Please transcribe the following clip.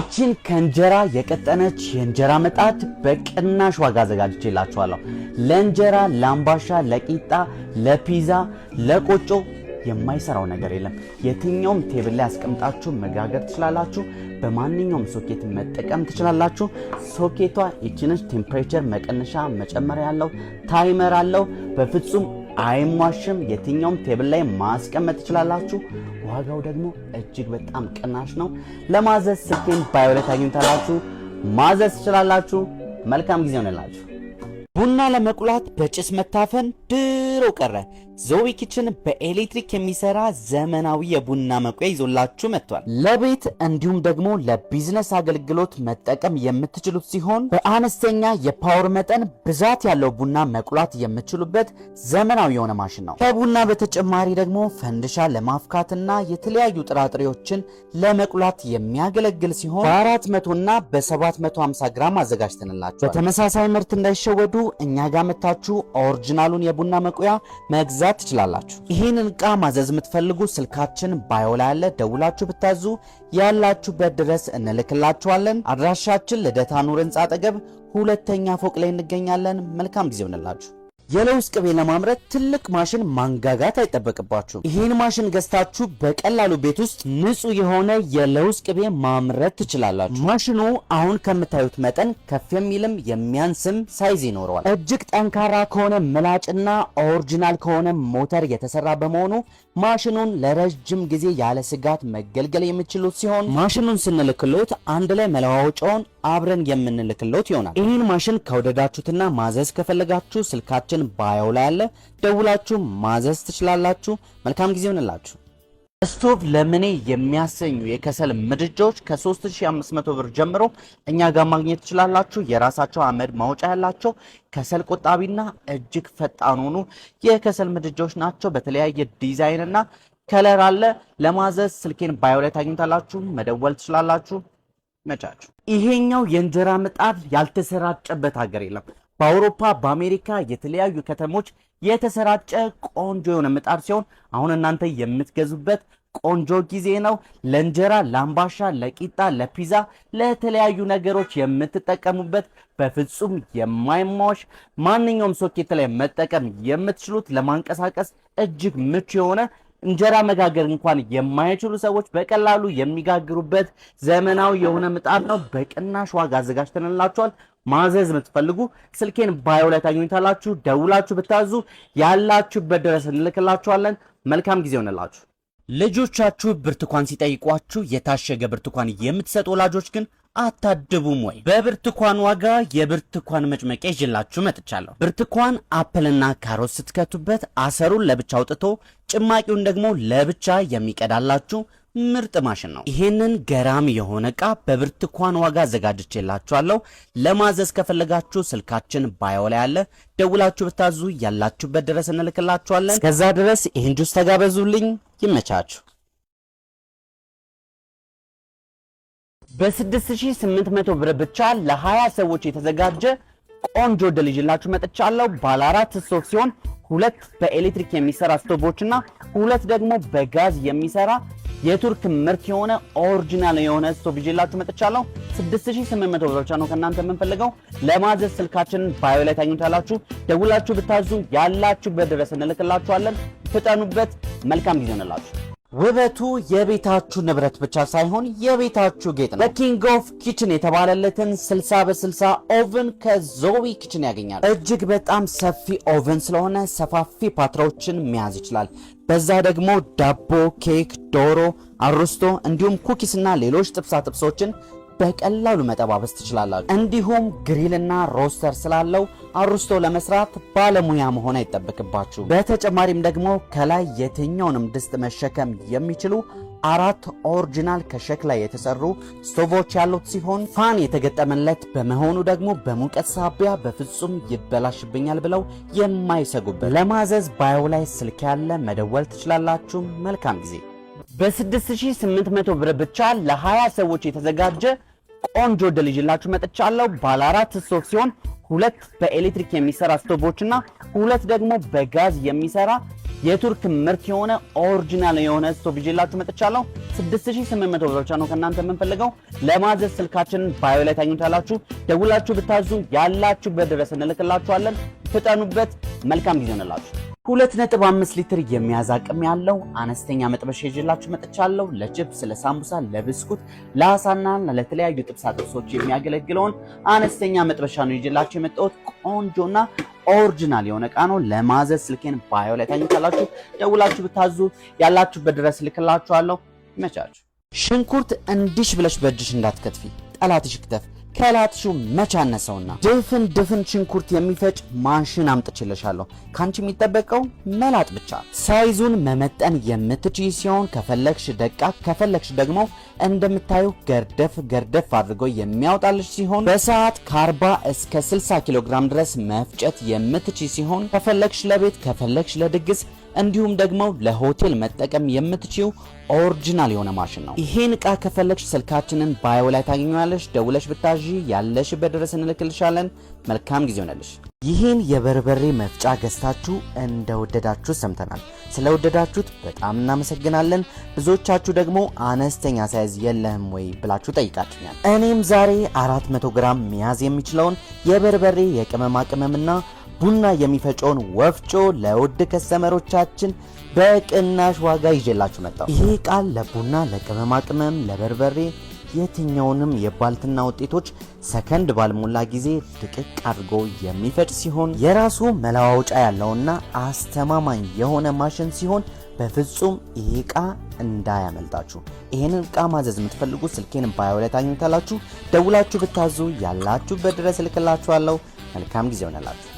ይችን ከእንጀራ የቀጠነች የእንጀራ ምጣድ በቅናሽ ዋጋ አዘጋጅቼላችኋለሁ። ለእንጀራ፣ ለአምባሻ፣ ለቂጣ፣ ለፒዛ፣ ለቆጮ የማይሰራው ነገር የለም። የትኛውም ቴብል ላይ አስቀምጣችሁ መጋገር ትችላላችሁ። በማንኛውም ሶኬት መጠቀም ትችላላችሁ። ሶኬቷ ይችነች። ቴምፕሬቸር መቀነሻ መጨመሪያ ያለው ታይመር አለው። በፍጹም አይሟሽም። የትኛውም ቴብል ላይ ማስቀመጥ ትችላላችሁ። ዋጋው ደግሞ እጅግ በጣም ቅናሽ ነው። ለማዘዝ ስልኬን ባዮ ላይ ታገኙታላችሁ። ማዘዝ ትችላላችሁ። መልካም ጊዜ ሆነላችሁ። ቡና ለመቁላት በጭስ መታፈን ድሮ ቀረ። ዞዊ ኪችን በኤሌክትሪክ የሚሰራ ዘመናዊ የቡና መቁያ ይዞላችሁ መጥቷል። ለቤት እንዲሁም ደግሞ ለቢዝነስ አገልግሎት መጠቀም የምትችሉት ሲሆን በአነስተኛ የፓወር መጠን ብዛት ያለው ቡና መቁላት የምትችሉበት ዘመናዊ የሆነ ማሽን ነው። ከቡና በተጨማሪ ደግሞ ፈንድሻ ለማፍካትና የተለያዩ ጥራጥሬዎችን ለመቁላት የሚያገለግል ሲሆን በ400 እና በ750 ግራም አዘጋጅተንላችኋል። በተመሳሳይ ምርት እንዳይሸወዱ እኛ ጋር መታችሁ ኦሪጂናሉን የቡና መቁያ መግዛት ትችላላችሁ። ይህንን ዕቃ ማዘዝ የምትፈልጉ ስልካችን ባዮ ላይ አለ። ደውላችሁ ብታዙ ያላችሁበት ድረስ እንልክላችኋለን። አድራሻችን ልደታ ኑር ህንጻ አጠገብ ሁለተኛ ፎቅ ላይ እንገኛለን። መልካም ጊዜ ይሁንላችሁ። የለውዝ ቅቤ ለማምረት ትልቅ ማሽን ማንጋጋት አይጠበቅባችሁም። ይህን ማሽን ገዝታችሁ በቀላሉ ቤት ውስጥ ንጹህ የሆነ የለውዝ ቅቤ ማምረት ትችላላችሁ። ማሽኑ አሁን ከምታዩት መጠን ከፍ የሚልም የሚያንስም ሳይዝ ይኖረዋል። እጅግ ጠንካራ ከሆነ ምላጭና ኦሪጂናል ከሆነ ሞተር የተሰራ በመሆኑ ማሽኑን ለረጅም ጊዜ ያለ ስጋት መገልገል የሚችሉት ሲሆን ማሽኑን ስንልክሎት አንድ ላይ መለዋወጫውን አብረን የምንልክሎት ይሆናል። ይህን ማሽን ከወደዳችሁትና ማዘዝ ከፈለጋችሁ ስልካችን ባዮ ላይ አለ። ደውላችሁ ማዘዝ ትችላላችሁ። መልካም ጊዜ ይሁንላችሁ። ስቶቭ ለምኔ የሚያሰኙ የከሰል ምድጃዎች ከ3500 ብር ጀምሮ እኛ ጋር ማግኘት ትችላላችሁ። የራሳቸው አመድ ማውጫ ያላቸው ከሰል ቆጣቢና እጅግ ፈጣን ሆኑ የከሰል ምድጃዎች ናቸው። በተለያየ ዲዛይንና ከለር አለ። ለማዘዝ ስልኬን ባዮ ላይ ታገኙታላችሁ። መደወል ትችላላችሁ። መቻችሁ። ይሄኛው የእንጀራ ምጣድ ያልተሰራጨበት ሀገር የለም። በአውሮፓ በአሜሪካ የተለያዩ ከተሞች የተሰራጨ ቆንጆ የሆነ ምጣድ ሲሆን አሁን እናንተ የምትገዙበት ቆንጆ ጊዜ ነው። ለእንጀራ፣ ለአምባሻ፣ ለቂጣ፣ ለፒዛ፣ ለተለያዩ ነገሮች የምትጠቀሙበት በፍጹም የማይሟሽ ማንኛውም ሶኬት ላይ መጠቀም የምትችሉት ለማንቀሳቀስ እጅግ ምቹ የሆነ እንጀራ መጋገር እንኳን የማይችሉ ሰዎች በቀላሉ የሚጋግሩበት ዘመናዊ የሆነ ምጣድ ነው። በቅናሽ ዋጋ አዘጋጅተንላችኋል። ማዘዝ የምትፈልጉ ስልኬን ባዮ ላይ ታገኙታላችሁ። ደውላችሁ ብታዙ ያላችሁበት ድረስ እንልክላችኋለን። መልካም ጊዜ ሆነላችሁ። ልጆቻችሁ ብርቱካን ሲጠይቋችሁ የታሸገ ብርቱካን የምትሰጡ ወላጆች ግን አታድቡም ወይ? በብርቱካን ዋጋ የብርቱካን መጭመቂያ ይዤላችሁ መጥቻለሁ። ብርቱካን፣ አፕልና ካሮት ስትከቱበት አሰሩን ለብቻ አውጥቶ ጭማቂውን ደግሞ ለብቻ የሚቀዳላችሁ ምርጥ ማሽን ነው። ይሄንን ገራሚ የሆነ ዕቃ በብርቱካን ዋጋ አዘጋጅቼላችኋለሁ። ለማዘዝ ከፈለጋችሁ ስልካችን ባዮ ላይ አለ። ደውላችሁ ብታዙ ያላችሁበት ድረስ እንልክላችኋለን። እስከዛ ድረስ ይህን ጁስ ተጋበዙልኝ። ይመቻችሁ። በ6800 ብር ብቻ ለ20 ሰዎች የተዘጋጀ ቆንጆ ድል ይዤላችሁ መጥቻለሁ። ባለ 4 ስቶቭ ሲሆን 2 በኤሌክትሪክ የሚሰራ ስቶቮችና 2 ደግሞ በጋዝ የሚሰራ የቱርክ ምርት የሆነ ኦሪጂናል የሆነ ስቶቭ ይዤላችሁ መጥቻለሁ። 6800 ብር ብቻ ነው ከናንተ የምንፈልገው። ለማዘዝ ስልካችንን ባዮ ላይ ታገኙታላችሁ። ደውላችሁ ብታዙ ያላችሁበት ድረስ እንልክላችኋለን። ፍጠኑበት። መልካም ጊዜ ሆነላችሁ። ውበቱ የቤታችሁ ንብረት ብቻ ሳይሆን የቤታችሁ ጌጥ ነው። በኪንግ ኦፍ ኪችን የተባለለትን 60 በ60 ኦቨን ከዞዊ ኪችን ያገኛል። እጅግ በጣም ሰፊ ኦቨን ስለሆነ ሰፋፊ ፓትራዎችን መያዝ ይችላል። በዛ ደግሞ ዳቦ፣ ኬክ፣ ዶሮ፣ አሮስቶ እንዲሁም ኩኪስና ሌሎች ጥብሳ ጥብሶችን በቀላሉ መጠባበስ ትችላላችሁ። እንዲሁም ግሪልና ሮስተር ስላለው አሮስቶ ለመስራት ባለሙያ መሆን አይጠበቅባችሁ። በተጨማሪም ደግሞ ከላይ የትኛውንም ድስት መሸከም የሚችሉ 4 ኦሪጂናል ከሸክላ የተሰሩ ስቶቮች ያሉት ሲሆን ፋን የተገጠመለት በመሆኑ ደግሞ በሙቀት ሳቢያ በፍጹም ይበላሽብኛል ብለው የማይሰጉበት። ለማዘዝ ባዮ ላይ ስልክ ያለ መደወል ትችላላችሁ። መልካም ጊዜ። በ6800 ብር ብቻ ለ20 ሰዎች የተዘጋጀ ቆንጆ ድል ይዤላችሁ መጥቻለሁ። ባለ 4 ስቶቭ ሲሆን 2 በኤሌክትሪክ የሚሰራ ስቶቮችና 2 ደግሞ በጋዝ የሚሰራ የቱርክ ምርት የሆነ ኦሪጂናል የሆነ ስቶቭ ይዤላችሁ መጥቻለሁ። 6800 ብር ብቻ ነው ከእናንተ የምንፈልገው። ለማዘዝ ስልካችንን ባዮ ላይ ታገኙታላችሁ። ደውላችሁ ብታዙ ያላችሁበት ድረስ እንልክላችኋለን። ፍጠኑበት። መልካም ጊዜ ይሆንላችሁ። 2.5 ሊትር የሚያዝ አቅም ያለው አነስተኛ መጥበሻ ይዤላችሁ መጥቻለሁ። ለቺፕስ፣ ለሳምቡሳ፣ ለብስኩት፣ ለአሳና ለተለያዩ ጥብሳ ጥብሶች የሚያገለግለውን አነስተኛ መጥበሻ ነው ይዤላችሁ የመጣሁት። ቆንጆና ኦሪጂናል የሆነ ዕቃ ነው። ለማዘዝ ስልኬን ባዮ ላይ ታገኙታላችሁ። ደውላችሁ ብታዙ ያላችሁበት ድረስ ልክላችኋለሁ። ይመቻችሁ። ሽንኩርት እንዲሽ ብለሽ በእጅሽ እንዳትከትፊ፣ ጠላትሽ ይክተፍ። ከላትሹ መቻነሰውና ድፍን ሽንኩርት የሚፈጭ ማሽን አምጥቼልሻለሁ። ካንቺ የሚጠበቀው መላጥ ብቻ። ሳይዙን መመጠን የምትችይ ሲሆን ከፈለክሽ ደቃቅ ከፈለክሽ ደግሞ እንደምታዩ ገርደፍ አድርጎ የሚያወጣልሽ ሲሆን በሰዓት ከ40 እስከ 60 ኪሎ ግራም ድረስ መፍጨት የምትችይ ሲሆን ከፈለክሽ ለቤት ከፈለክሽ ለድግስ እንዲሁም ደግሞ ለሆቴል መጠቀም የምትችዩ ኦሪጂናል የሆነ ማሽን ነው። ይሄን ዕቃ ከፈለክሽ ስልካችንን ባዮ ላይ ታገኙያለሽ። ደውለሽ ብታዢ ያለሽበት ድረስ እንልክልሻለን። መልካም ጊዜ ሆነልሽ። ይሄን የበርበሬ መፍጫ ገዝታችሁ እንደወደዳችሁ ሰምተናል። ስለወደዳችሁት በጣም እናመሰግናለን። ብዙዎቻችሁ ደግሞ አነስተኛ ሳይዝ የለህም ወይ ብላችሁ ጠይቃችኛል። እኔም ዛሬ 400 ግራም መያዝ የሚችለውን የበርበሬ የቅመማ ቅመምና ቡና የሚፈጨውን ወፍጮ ለውድ ከስተመሮቻችን በቅናሽ ዋጋ ይዤላችሁ መጣሁ። ይሄ ቃል ለቡና፣ ለቅመማ ቅመም፣ ለበርበሬ የትኛውንም የባልትና ውጤቶች ሰከንድ ባልሞላ ጊዜ ድቅቅ አድርጎ የሚፈጭ ሲሆን የራሱ መለዋወጫ ያለውና አስተማማኝ የሆነ ማሽን ሲሆን በፍጹም ይሄ ዕቃ እንዳያመልጣችሁ። ይሄንን ዕቃ ማዘዝ የምትፈልጉ ስልኬን ባዮ ላይ ታገኙታላችሁ። ደውላችሁ ብታዙ ያላችሁበት ድረስ እልክላችኋለሁ። መልካም ጊዜ ሆነላችሁ።